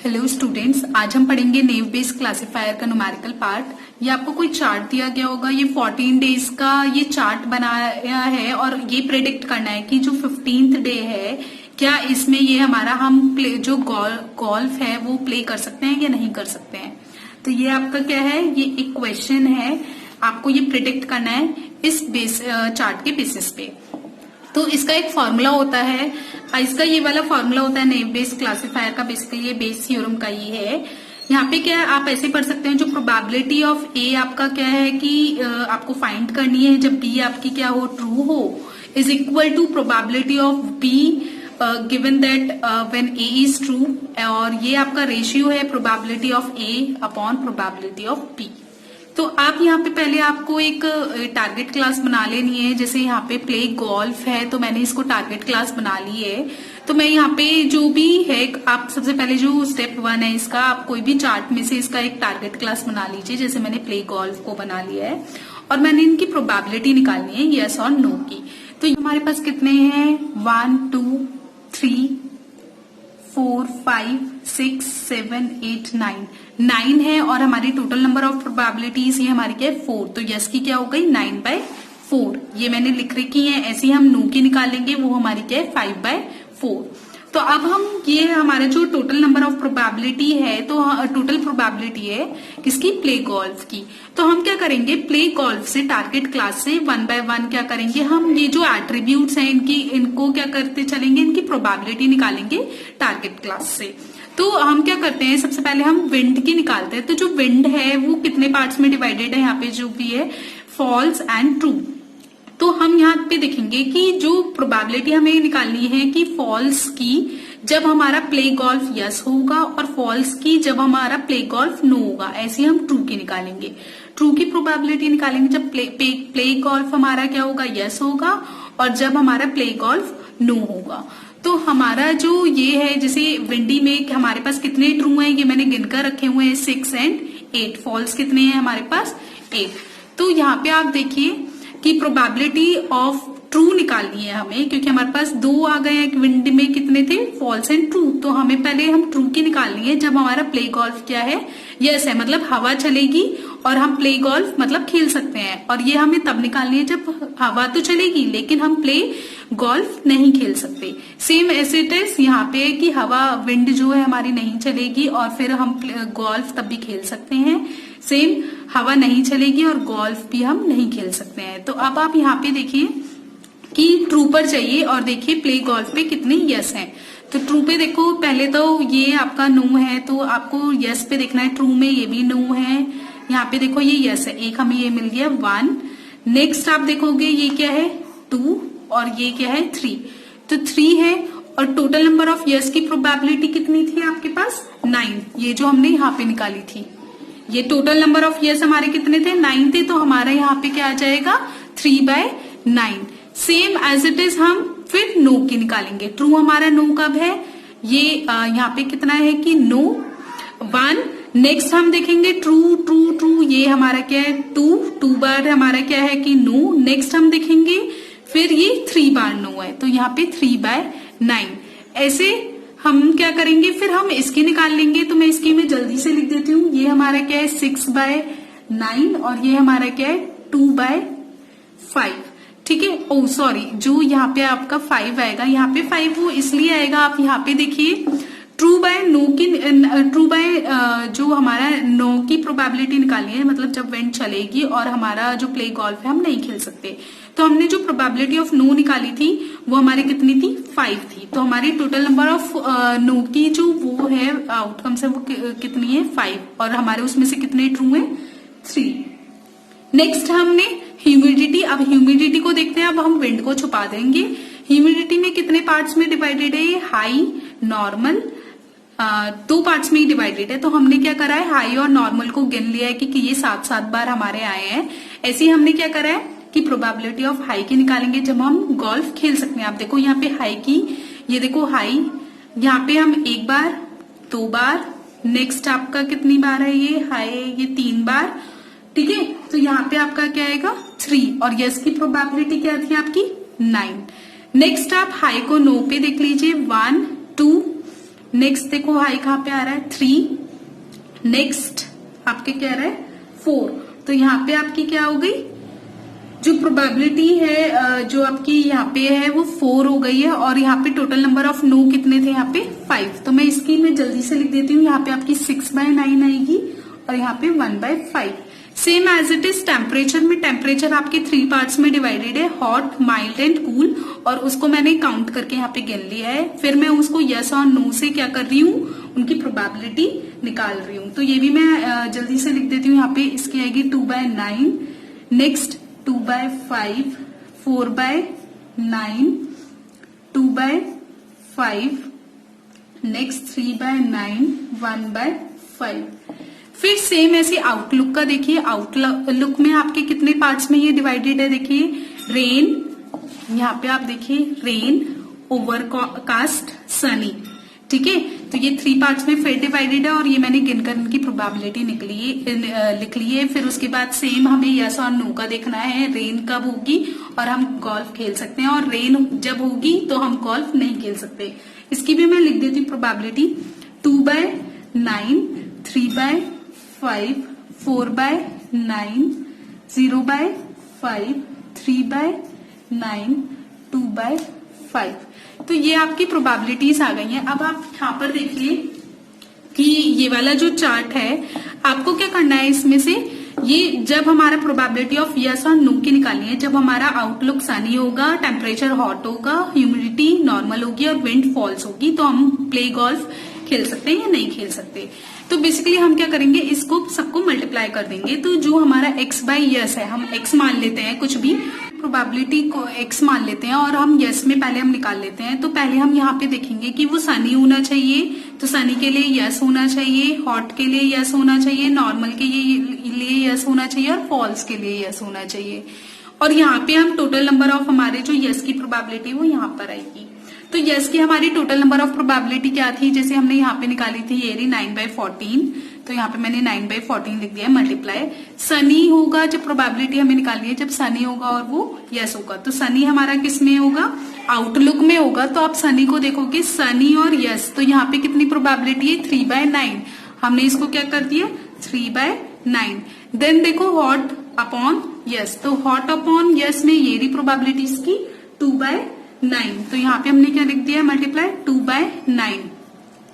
Hello students, आज हम पढ़ेंगे नेव बेस्ड क्लासिफायर का न्यूमेरिकल पार्ट। ये आपको कोई चार्ट दिया गया होगा। ये 14 डेज का ये चार्ट बनाया है और ये प्रेडिक्ट करना है कि जो 15th डे है क्या इसमें ये हमारा हम प्ले जो गोल्फ है वो प्ले कर सकते हैं या नहीं कर सकते हैं। तो ये आपका क्या है, ये एक क्वेश्चन है, आपको ये प्रेडिक्ट करना है इस चार्ट के बेसिस पे। तो इसका एक फॉर्मूला होता है, इसका ये वाला फॉर्मूला होता है नेव बेस्ड क्लासिफायर का। बेसिकली ये बेस थ्योरम का ही है। यहाँ पे क्या है, आप ऐसे पढ़ सकते हैं, जो प्रोबेबिलिटी ऑफ ए आपका क्या है कि आपको फाइंड करनी है जब बी आपकी क्या हो, ट्रू हो, is equal to probability of B given that when A is true. और ये आपका रेशियो है probability of A upon probability of B. तो आप यहाँ पे पहले आपको एक टारगेट क्लास बना लेनी है। जैसे यहाँ पे प्ले गोल्फ है तो मैंने इसको टारगेट क्लास बना ली है। तो मैं यहाँ पे जो भी है, आप सबसे पहले जो स्टेप 1 है इसका, आप कोई भी चार्ट में से इसका एक टारगेट क्लास बना लीजिए। जैसे मैंने प्ले गोल्फ को बना लिया है और मैंने इनकी प्रोबेबिलिटी निकालनी है यस और नो की। तो हमारे पास कितने हैं, 1 2 3 4 5 6 7 8 9 है। और हमारी टोटल नंबर ऑफ प्रोबेबिलिटीज ये हमारी क्या है, 4। तो यस की क्या हो गई, 9/4। ये मैंने लिख रखी है। ऐसे ही हम नो की निकालेंगे, वो हमारी क्या है, 5/4। तो अब हम ये हमारा जो टोटल नंबर ऑफ प्रोबेबिलिटी है, तो टोटल प्रोबेबिलिटी है किसकी, प्ले गोल्फ की। तो हम क्या करेंगे, प्ले गोल्फ से टारगेट क्लास से 1 by 1 क्या करेंगे, हम ये जो एट्रीब्यूट्स हैं इनको क्या करते चलेंगे, इनकी प्रोबेबिलिटी निकालेंगे टारगेट क्लास से। तो हम क्या करते हैं, सबसे पहले हम विंड की निकालते हैं। तो जो विंड है वो कितने पार्ट्स में डिवाइडेड है, यहाँ पे जो भी है फॉल्स एंड ट्रू। तो हम यहाँ पे देखेंगे कि जो प्रोबेबिलिटी हमें निकालनी है कि फॉल्स की जब हमारा प्ले गोल्फ यस होगा और फॉल्स की जब हमारा प्ले गोल्फ नो होगा। ऐसे हम ट्रू की निकालेंगे। ट्रू की प्रोबेबिलिटी निकालेंगे जब प्ले गोल्फ हमारा क्या होगा, यस होगा, और जब हमारा प्ले गोल्फ नो होगा। तो हमारा जो ये है, जैसे विंडी में हमारे पास कितने ट्रू हैं, ये मैंने गिनकर रखे हुए हैं 6 and 8। फॉल्स कितने हैं हमारे पास, 8। तो यहाँ पे आप देखिए कि प्रोबेबिलिटी ऑफ ट्रू निकालनी है हमें, क्योंकि हमारे पास 2 आ गए हैं। विंड में कितने थे, फॉल्स एंड ट्रू। तो हमें पहले हम ट्रू की निकालनी है जब हमारा प्ले गोल्फ क्या है, यस है, मतलब हवा चलेगी और हम प्ले गोल्फ मतलब खेल सकते हैं। और ये हमें तब निकालनी है जब हवा तो चलेगी लेकिन हम प्ले गोल्फ नहीं खेल सकते। सेम ऐसे टेस्ट यहाँ पे है कि हवा, विंड जो है हमारी नहीं चलेगी और फिर हम गोल्फ तब भी खेल सकते हैं। सेम हवा नहीं चलेगी और गोल्फ भी हम नहीं खेल सकते हैं। तो अब आप यहाँ पे देखिए कि ट्रू पर चाहिए और देखिए प्ले गोल्फ पे कितने यस हैं। तो ट्रू पे देखो, पहले तो ये आपका नो है तो आपको यस पे देखना है। ट्रू में ये भी नो है, यहाँ पे देखो ये यस है, एक हमें ये मिल गया 1। नेक्स्ट आप देखोगे ये क्या है, 2, और ये क्या है 3। तो 3 है और टोटल नंबर ऑफ यस की प्रोबेबिलिटी कितनी थी आपके पास, 9। ये जो हमने यहाँ पे निकाली थी, ये टोटल नंबर ऑफ यस हमारे कितने थे, 9 थे। तो हमारा यहाँ पे क्या आ जाएगा, 3/9। सेम एज इट इज हम फिर नो की निकालेंगे। ट्रू हमारा नो कब है, ये यहाँ पे कितना है कि नो 1। नेक्स्ट हम देखेंगे ट्रू ट्रू ट्रू, ये हमारा क्या है 2 बार हमारा क्या है कि नो। नेक्स्ट हम देखेंगे फिर ये 3 बार नो है, तो यहाँ पे 3/9। ऐसे हम क्या करेंगे, फिर हम इसकी निकाल लेंगे। तो मैं इसकी में जल्दी से लिख देती हूँ। ये हमारा क्या है 6/9 और ये हमारा क्या है 2/5। ठीक है, ओ सॉरी, जो यहाँ पे आपका 5 आएगा, यहाँ पे 5 वो इसलिए आएगा, आप यहाँ पे देखिए ट्रू बाय नो की, ट्रू बाय जो हमारा नो की प्रोबेबिलिटी निकालनी है, मतलब जब विंड चलेगी और हमारा जो प्ले गोल्फ है हम नहीं खेल सकते। तो हमने जो प्रोबेबिलिटी ऑफ नो निकाली थी वो हमारी कितनी थी, 5 थी। तो हमारी टोटल नंबर ऑफ नो की जो वो है आउटकम्स है वो कितनी है, 5। और हमारे उसमें से कितने ट्रू है, 3। नेक्स्ट हमने ह्यूमिडिटी। अब ह्यूमिडिटी को देखते हैं। अब हम विंड को छुपा देंगे। ह्यूमिडिटी में कितने पार्ट्स में डिवाइडेड है, हाई नॉर्मल, 2 पार्ट्स में ही डिवाइडेड है। तो हमने क्या करा है, हाई और नॉर्मल को गिन लिया है कि ये 7-7 बार हमारे आए हैं। ऐसे ही हमने क्या करा है कि प्रोबेबिलिटी ऑफ हाई की निकालेंगे जब हम गोल्फ खेल सकते हैं। आप देखो यहाँ पे हाई की, ये देखो हाई, यहाँ पे हम 1 बार 2 बार, नेक्स्ट आपका कितनी बार है ये हाई, ये 3 बार। ठीक है, तो यहाँ पे आपका क्या आएगा 3 और यस की प्रोबेबिलिटी क्या थी आपकी 9। नेक्स्ट आप हाई को नो पे देख लीजिए, 1 2 नेक्स्ट देखो हाई कहाँ पे आ रहा है 3, नेक्स्ट आपके क्या रहा है 4, तो यहाँ पे आपकी क्या हो गई, जो प्रोबेबिलिटी है जो आपकी यहाँ पे है वो 4 हो गई है, और यहाँ पे टोटल नंबर ऑफ नो कितने थे यहाँ पे 5, तो मैं इसकी मैं जल्दी से लिख देती हूँ। यहाँ पे आपकी 6/9 आएगी और यहाँ पे 1/5। Same as it is temperature में, टेम्परेचर आपके 3 पार्ट्स में डिवाइडेड है, हॉट, माइल्ड एंड कूल, और उसको मैंने काउंट करके यहाँ पे गिन लिया है। फिर मैं उसको यस और नो से क्या कर रही हूँ, उनकी प्रोबेबिलिटी निकाल रही हूँ। तो ये भी मैं जल्दी से लिख देती हूँ। यहाँ पे इसकी आएगी 2/9, नेक्स्ट 2/5, 4/9, 2/5, नेक्स्ट 3/9, 1/5। फिर सेम ऐसे आउटलुक का देखिए, आउटलुक में आपके कितने पार्ट्स में ये डिवाइडेड है, देखिए रेन, यहाँ पे आप देखिए रेन, ओवरकास्ट, सनी, ठीक है। तो ये 3 पार्ट्स में फिर डिवाइडेड है, और ये मैंने गिनकर इनकी प्रोबेबिलिटी लिख ली है। फिर उसके बाद सेम हमें यस और नो का देखना है, रेन कब होगी और हम गोल्फ खेल सकते हैं, और रेन जब होगी तो हम गोल्फ नहीं खेल सकते। इसकी भी मैं लिख देती हूँ प्रोबेबिलिटी, 2/9, 3/5, 4/9, 0/5, 3/9, 2/5। तो ये आपकी प्रोबेबिलिटीज आ गई हैं। अब आप यहाँ पर देखिए कि ये वाला जो चार्ट है, आपको क्या करना है इसमें से, ये जब हमारा प्रोबेबिलिटी ऑफ यस और नो की निकालनी है, जब हमारा आउटलुक सनी होगा, टेम्परेचर हॉट होगा, ह्यूमिडिटी नॉर्मल होगी और विंड फॉल्स होगी, तो हम प्ले गोल्फ खेल सकते हैं या नहीं खेल सकते। तो बेसिकली हम क्या करेंगे, इसको सबको मल्टीप्लाई कर देंगे। तो जो हमारा x/यस है, हम x मान लेते हैं, कुछ भी प्रोबेबिलिटी को x मान लेते हैं, और हम यस में पहले हम निकाल लेते हैं। तो पहले हम यहाँ पे देखेंगे कि वो सनी होना चाहिए, तो सनी के लिए यस होना चाहिए, हॉट के लिए यस होना चाहिए, नॉर्मल के लिए यस होना चाहिए, और फॉल्स के लिए यस होना चाहिए। और यहाँ पे हम टोटल नंबर ऑफ हमारे जो यस की प्रोबेबिलिटी वो यहाँ पर आएगी। तो यस की हमारी टोटल नंबर ऑफ प्रोबेबिलिटी क्या थी, जैसे हमने यहाँ पे निकाली थी ये रही 9/14, तो यहाँ पे मैंने 9/14 लिख दिया, मल्टीप्लाई। सनी होगा, जब प्रोबेबिलिटी हमें निकालनी है, जब सनी होगा और वो यस होगा, तो सनी हमारा किस में होगा, आउटलुक में होगा। तो आप सनी को देखोगे, सनी और यस, तो यहाँ पे कितनी प्रोबेबिलिटी है 3/9, हमने इसको क्या कर दिया 3/9। देन देखो हॉट अपॉन यस, तो हॉट अपॉन यस में ये रही प्रोबेबिलिटी इसकी 2/9, तो यहाँ पे हमने क्या लिख दिया, मल्टीप्लाई 2/9,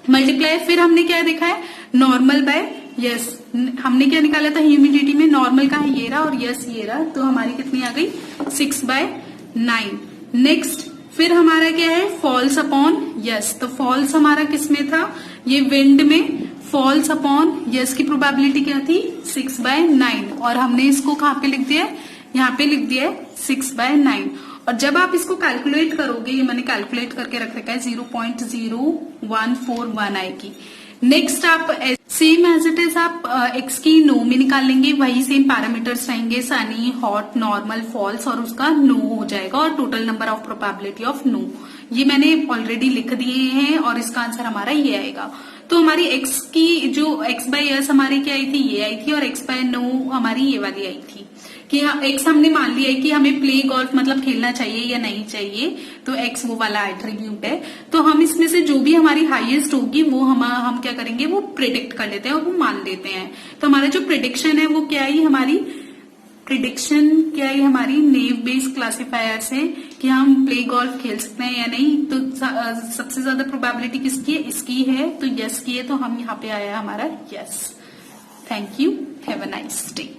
मल्टीप्लाई। फिर हमने क्या देखा है, नॉर्मल बाय यस, हमने क्या निकाला था ह्यूमिडिटी में, नॉर्मल का है ये रहा और यस ये रहा, तो हमारी कितनी आ गई 6/9। नेक्स्ट फिर हमारा क्या है, फॉल्स अपॉन यस, तो फॉल्स हमारा किस में था, ये विंड में, फॉल्स अपॉन यस की प्रोबेबिलिटी क्या थी 6/9, और हमने इसको कहाँ पे लिख दिया है, यहाँ पे लिख दिया है 6/9। और जब आप इसको कैलकुलेट करोगे, ये मैंने कैलकुलेट करके रख रखा है, 0.0141 आएगी। नेक्स्ट आप सेम एज इट इज आप एक्स की नो में निकाल लेंगे, वही सेम पैरामीटर्स रहेंगे, सनी, हॉट, नॉर्मल, फॉल्स, और उसका नो हो जाएगा, और total number of probability of no ये मैंने ऑलरेडी लिख दिए हैं, और इसका आंसर हमारा ये आएगा। तो हमारी एक्स की जो x/यस हमारी क्या आई थी, ये आई थी, और x/नो हमारी ये वाली आई थी, कि एक्स हमने मान लिया है कि हमें प्ले गोल्फ मतलब खेलना चाहिए या नहीं चाहिए, तो एक्स वो वाला एट्रीब्यूट है। तो हम इसमें से जो भी हमारी हाईएस्ट होगी वो हम क्या करेंगे, वो प्रिडिक्ट कर लेते हैं और वो मान लेते हैं। तो हमारा जो प्रिडिक्शन है वो क्या है, हमारी प्रिडिक्शन क्या है, हमारी नेव बेस्ड क्लासिफायर से कि हम प्ले गोल्फ खेल सकते हैं या नहीं। तो सबसे ज्यादा प्रोबेबिलिटी किसकी है, इसकी है, तो यस की है, तो हम यहाँ पे आया हमारा yes. Thank you, have a nice day.